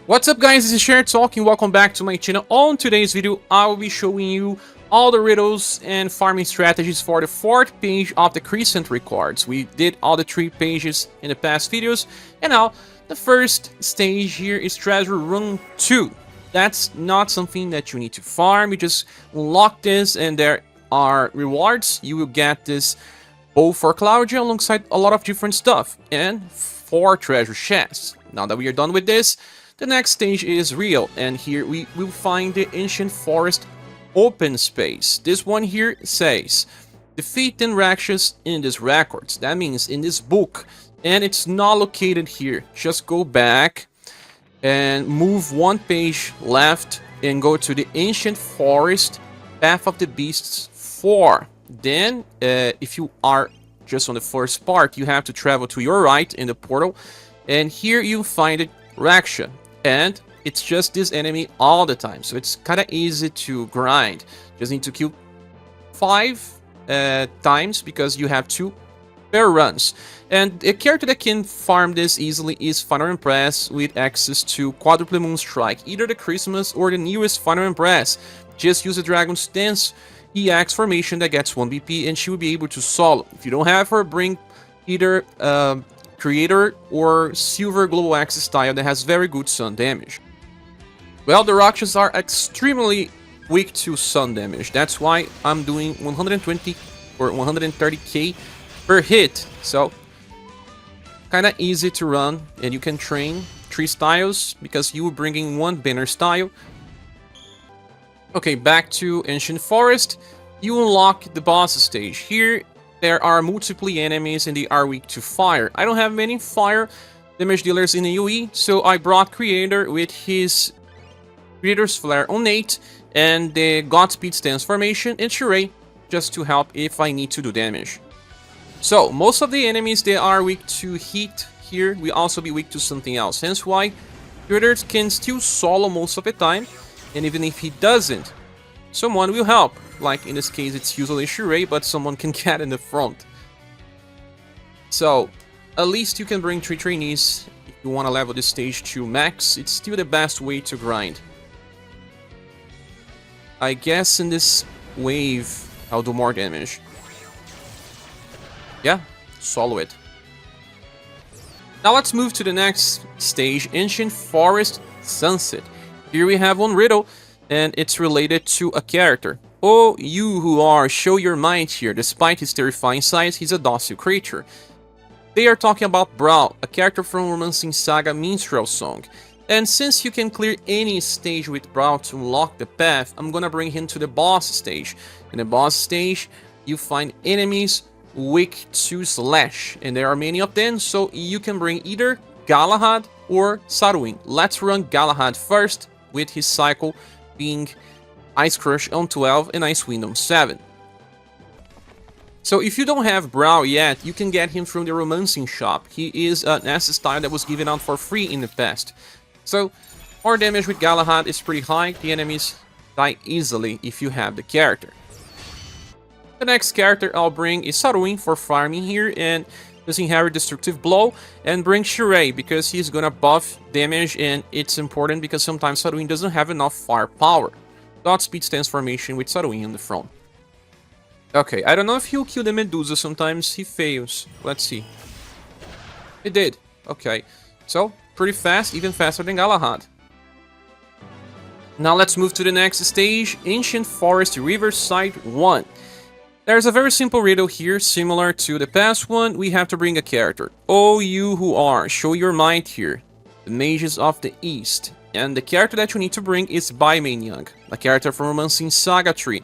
What's up guys, this is Scher talking, welcome back to my channel. On today's video, I will be showing you all the riddles and farming strategies for the 4th page of the Crescent Records. We did all the 3 pages in the past videos, and now the first stage here is Treasure Room 2. That's not something that you need to farm, you just unlock this and there are rewards. You will get this bow for Claudia alongside a lot of different stuff, and 4 treasure chests. Now that we are done with this, the next stage is real, and here we will find the ancient forest open space. This one here says, defeat 10 Rakshas in this records. That means in this book, and it's not located here. Just go back and move 1 page left and go to the ancient forest path of the beasts 4. Then if you are just on the first part, you have to travel to your right in the portal, and here you find it Raksha. And it's just this enemy all the time, so it's kind of easy to grind. Just need to kill 5 times because you have 2 fair runs. And a character that can farm this easily is Final Impress with access to Quadruple Moon Strike, either the Christmas or the newest Final Impress. Just use the Dragon's Dance EX formation that gets 1 BP and she will be able to solo. If you don't have her, bring either Creator or Silver Global Axis style that has very good sun damage. Well, the Rakshas are extremely weak to sun damage. That's why I'm doing 120 or 130k per hit. So kind of easy to run, and you can train 3 styles because you will bring in 1 banner style. Okay, back to Ancient Forest. You unlock the boss stage. Here there are multiple enemies and they are weak to fire. I don't have many fire damage dealers in the UE, so I brought Creator with his Creator's Flare on 8 and the Godspeed Stance formation and Sheree just to help if I need to do damage. So most of the enemies, they are weak to heat. Here we also be weak to something else, hence why Creator can still solo most of the time, and even if he doesn't, someone will help. Like in this case, it's usually Sheree, but someone can get in the front. So at least you can bring 3 trainees if you want to level this stage to max. It's still the best way to grind. I guess in this wave, I'll do more damage. Yeah, solo it. Now let's move to the next stage, Ancient Forest Sunset. Here we have 1 riddle, and it's related to a character. Oh, you who are, show your might here. Despite his terrifying size, he's a docile creature. They are talking about Brawl, a character from Romancing Saga Minstrel Song. And since you can clear any stage with Brawl to unlock the path, I'm gonna bring him to the boss stage. In the boss stage, you find enemies weak to slash, and there are many of them, so you can bring either Galahad or Sarwin. Let's run Galahad first, with his cycle being Ice Crush on 12 and Ice Wind on 7. So if you don't have Brawl yet, you can get him from the Romancing shop. He is an S style that was given out for free in the past. So more damage with Galahad is pretty high. The enemies die easily if you have the character. The next character I'll bring is Sarwin for farming here and using Harry Destructive Blow, and bring Sheree because he's gonna buff damage, and it's important because sometimes Sarwin doesn't have enough firepower. Godspeed Stance formation with Sarwin in the front. Okay, I don't know if he'll kill the Medusa, sometimes he fails. Let's see. He did. Okay, so pretty fast, even faster than Galahad. Now let's move to the next stage, Ancient Forest Riverside 1. There's a very simple riddle here, similar to the past one. We have to bring a character. Oh, you who are, show your might here. The Mages of the East. And the character that you need to bring is Baimain Young, a character from Romancing Saga tree.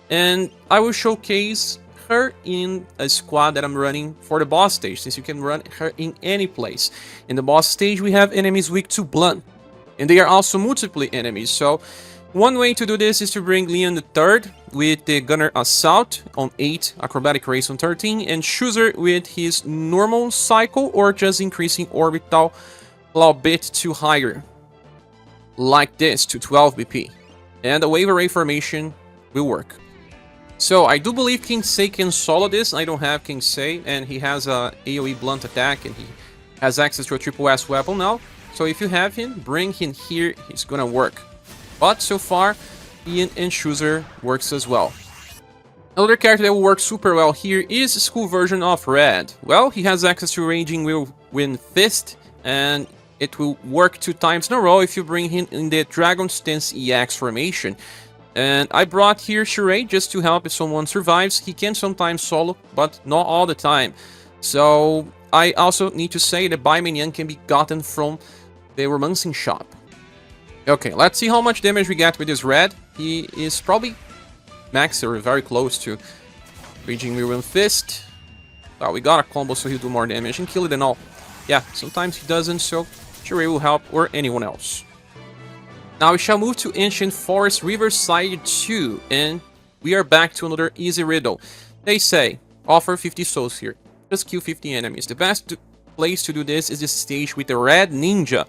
And I will showcase her in a squad that I'm running for the boss stage, since you can run her in any place. In the boss stage, we have enemies weak to blunt, and they are also multiple enemies, so one way to do this is to bring Leon III with the Gunner Assault on 8, Acrobatic Race on 13, and Chooser with his normal cycle or just increasing orbital a bit to higher, like this, to 12 BP. And the Wave Array formation will work. So I do believe King Sei can solo this. I don't have King Sei, and he has a AoE blunt attack, and he has access to a triple S weapon now. So if you have him, bring him here, he's gonna work. But so far, Ian and Chooser works as well. Another character that will work super well here is the school version of Red. Well, he has access to Raging Whirlwind Fist, and it will work 2 times in a row if you bring him in the Dragon's Dance EX formation. And I brought here Sheree just to help if someone survives. He can sometimes solo, but not all the time. So I also need to say that Baiminian can be gotten from the Romancing Shop. Okay, let's see how much damage we get with this Red. He is probably max or very close to Raging Whirlwind Fist. Well, we got a combo so he'll do more damage and kill it and all. Yeah, sometimes he doesn't, so Sheree will help, or anyone else. Now we shall move to Ancient Forest Riverside 2, and we are back to another easy riddle. They say, offer 50 souls here, just kill 50 enemies. The best place to do this is this stage with the Red Ninja.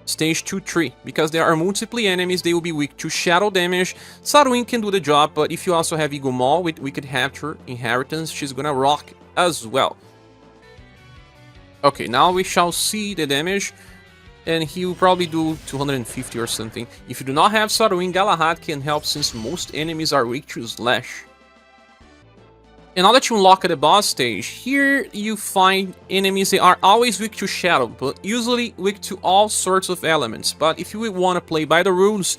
Stage 2-3, because there are multiple enemies, they will be weak to shadow damage. Sarwin can do the job, but if you also have Eagle Maul with Wicked Rapture Inheritance, she's gonna rock as well. Okay, now we shall see the damage, and he will probably do 250 or something. If you do not have Sarwin, Galahad can help since most enemies are weak to Slash. And now that you unlock the boss stage, here you find enemies that are always weak to Shadow, but usually weak to all sorts of elements. But if you want to play by the rules,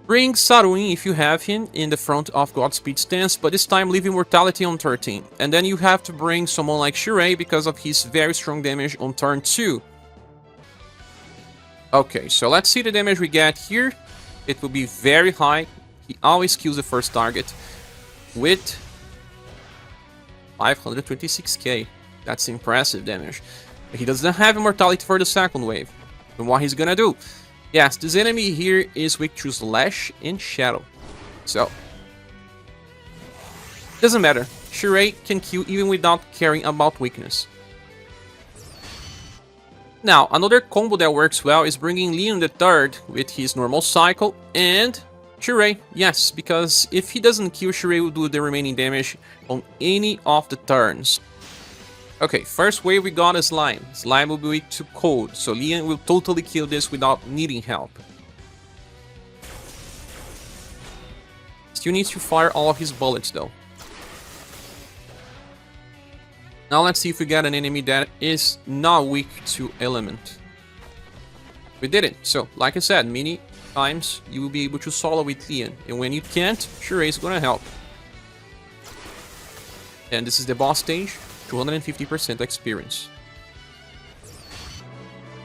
bring Sarwin if you have him in the front of Godspeed stance, but this time leave Immortality on 13. And then you have to bring someone like Sheree because of his very strong damage on turn 2. Okay, so let's see the damage we get here. It will be very high. He always kills the first target with 526k. That's impressive damage. He doesn't have Immortality for the second wave. And what he's gonna do? Yes, this enemy here is weak to Slash and Shadow. So, doesn't matter. Sheree can kill even without caring about weakness. Now, another combo that works well is bringing Leon III with his normal cycle and Sheree, yes, because if he doesn't kill, Sheree will do the remaining damage on any of the turns. Okay, first wave we got a Slime. Slime will be weak to cold, so Leon will totally kill this without needing help. Still needs to fire all of his bullets though. Now let's see if we get an enemy that is not weak to element. We did it. So, like I said, many times you will be able to solo with Leon, and when you can't, Sheree is gonna help. And this is the boss stage, 250% experience.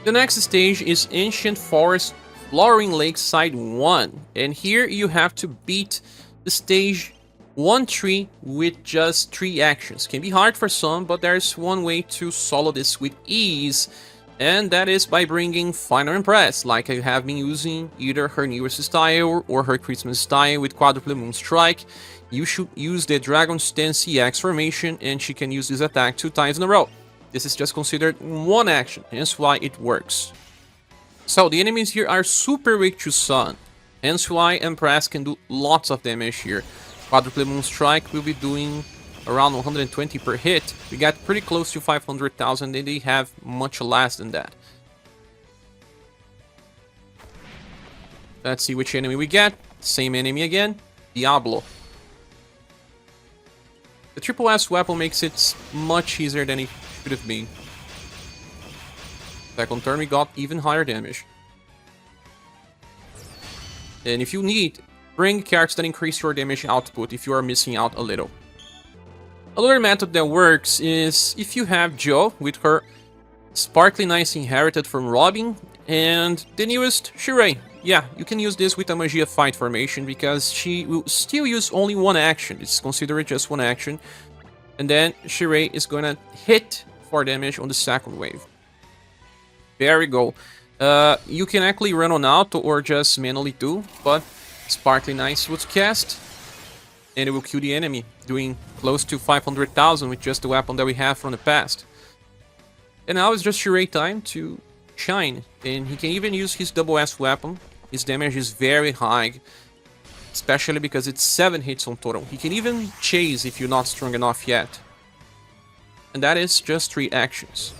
The next stage is Ancient Forest Flowering Lakeside 1, and here you have to beat the stage 1-3 with just 3 actions. Can be hard for some, but there's one way to solo this with ease, and that is by bringing Final Impress, like I have been using either her newest style or her Christmas style with Quadruple Moon Strike. You should use the Dragon's Dance EX formation, and she can use this attack 2 times in a row. This is just considered one action, hence why it works. So the enemies here are super weak to Sun, hence why Impress can do lots of damage here. Quadruple Moon Strike will be doing around 120 per hit. We got pretty close to 500,000 and they have much less than that. Let's see which enemy we get. Same enemy again, Diablo. The triple S weapon makes it much easier than it should have been. Second turn we got even higher damage. And if you need, bring cards that increase your damage output if you are missing out a little. Another method that works is if you have Joe with her Sparkly Nice inherited from Robin and the newest Sheree. Yeah, you can use this with a Magia Fight formation because she will still use only one action. It's considered just one action. And then Sheree is gonna hit for damage on the second wave. There we go. You can actually run on auto or just manually do, but Sparkly Nice was cast and it will kill the enemy, doing close to 500,000 with just the weapon that we have from the past. And now it's just Sheree time to shine, and he can even use his double S weapon. His damage is very high, especially because it's 7 hits on total. He can even chase if you're not strong enough yet. And that is just 3 actions.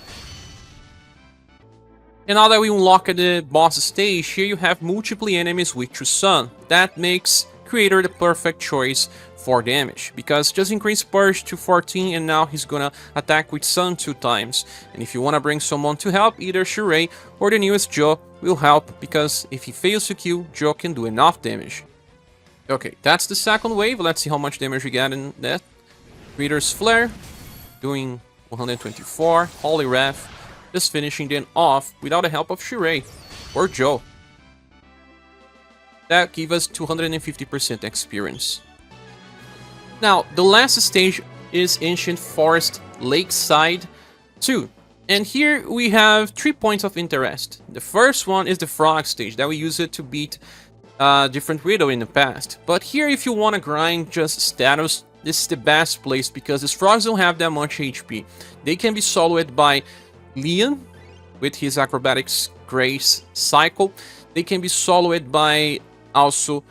And now that we unlock the boss stage, here you have multiple enemies with your sun. That makes Creator the perfect choice for damage, because just increase Purge to 14 and now he's gonna attack with Sun 2 times. And if you wanna bring someone to help, either Shirei or the newest Joe will help, because if he fails to kill, Joe can do enough damage. Okay, that's the second wave. Let's see how much damage we got in that. Creator's Flare, doing 124. Holy Wrath, just finishing then off without the help of Shirei or Joe. That gives us 250% experience. Now, the last stage is Ancient Forest Lakeside 2. And here we have 3 points of interest. The first one is the Frog stage, that we use it to beat different riddle in the past. But here, if you want to grind just status, this is the best place, because these frogs don't have that much HP. They can be soloed by Leon with his Acrobatics Grace cycle. They can be soloed by also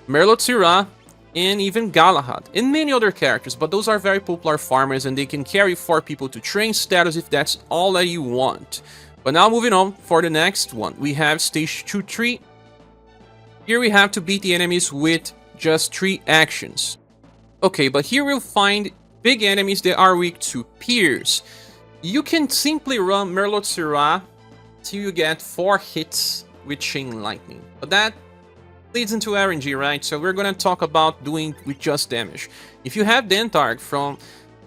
Merlot and even Galahad, and many other characters, but those are very popular farmers and they can carry 4 people to train status if that's all that you want. But now moving on for the next one, we have stage 2-3. Here we have to beat the enemies with just 3 actions. Okay, but here we'll find big enemies that are weak to Pierce. You can simply run Merlot till you get 4 hits with Chain Lightning, but that leads into RNG, right? So we're gonna talk about doing with just damage. If you have Dentarg from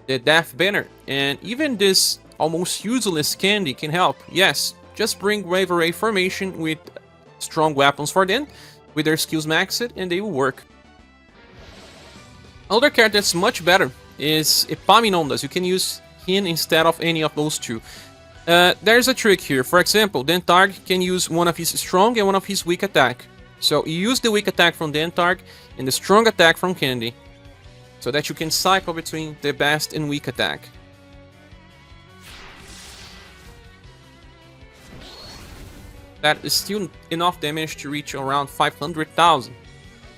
the Death Banner, and even this almost useless candy can help, yes, just bring Wave Array formation with strong weapons for them, with their skills maxed, and they will work. Another character that's much better is Epaminondas. You can use him instead of any of those 2. There's a trick here. For example, Dentarg can use one of his strong and one of his weak attack. So you use the weak attack from Dentarg and the strong attack from Candy, so that you can cycle between the best and weak attack. That is still enough damage to reach around 500,000.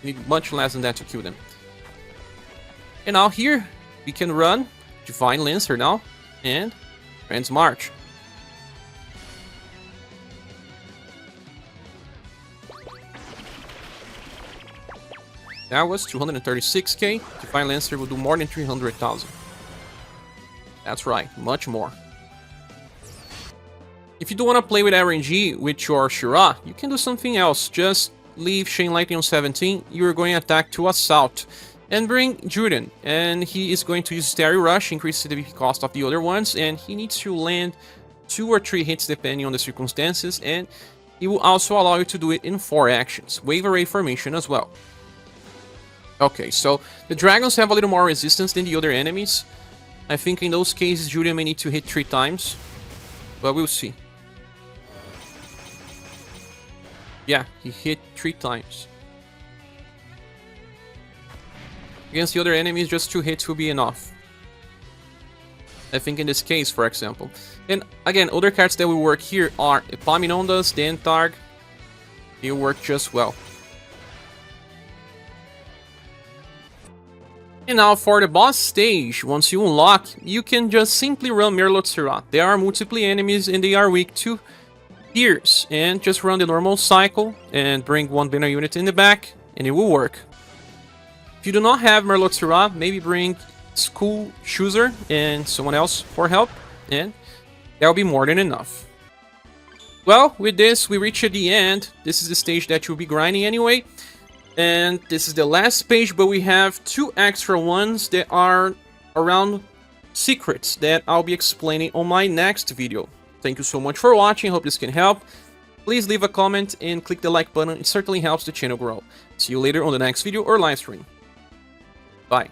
You need much less than that to kill them. And now here we can run Divine Lancer now and Transmarch. That was 236k. Divine Lancer will do more than 300,000. That's right, much more. If you don't want to play with RNG with your Shira, you can do something else. Just leave Chain Lightning on 17. You're going to attack to Assault. And bring Juden. And he is going to use Starry Rush, increase the cost of the other ones. And he needs to land 2 or 3 hits depending on the circumstances. And he will also allow you to do it in 4 actions. Wave Array formation as well. Okay, so the dragons have a little more resistance than the other enemies. I think in those cases Julian may need to hit 3 times, but we'll see. Yeah, he hit 3 times. Against the other enemies, just 2 hits will be enough. I think in this case, for example. And again, other cards that will work here are Epaminondas, Dentarg. They will work just well. And now for the boss stage, once you unlock, you can just simply run Merlot. There are multiple enemies and they are weak to Pierce. And just run the normal cycle and bring 1 banner unit in the back and it will work. If you do not have Merlot, maybe bring School Chooser and someone else for help, and that will be more than enough. Well, with this we reach the end. This is the stage that you'll be grinding anyway. And this is the last page, but we have 2 extra ones that are around secrets that I'll be explaining on my next video. Thank you so much for watching, hope this can help. Please leave a comment and click the like button, it certainly helps the channel grow. See you later on the next video or live stream. Bye.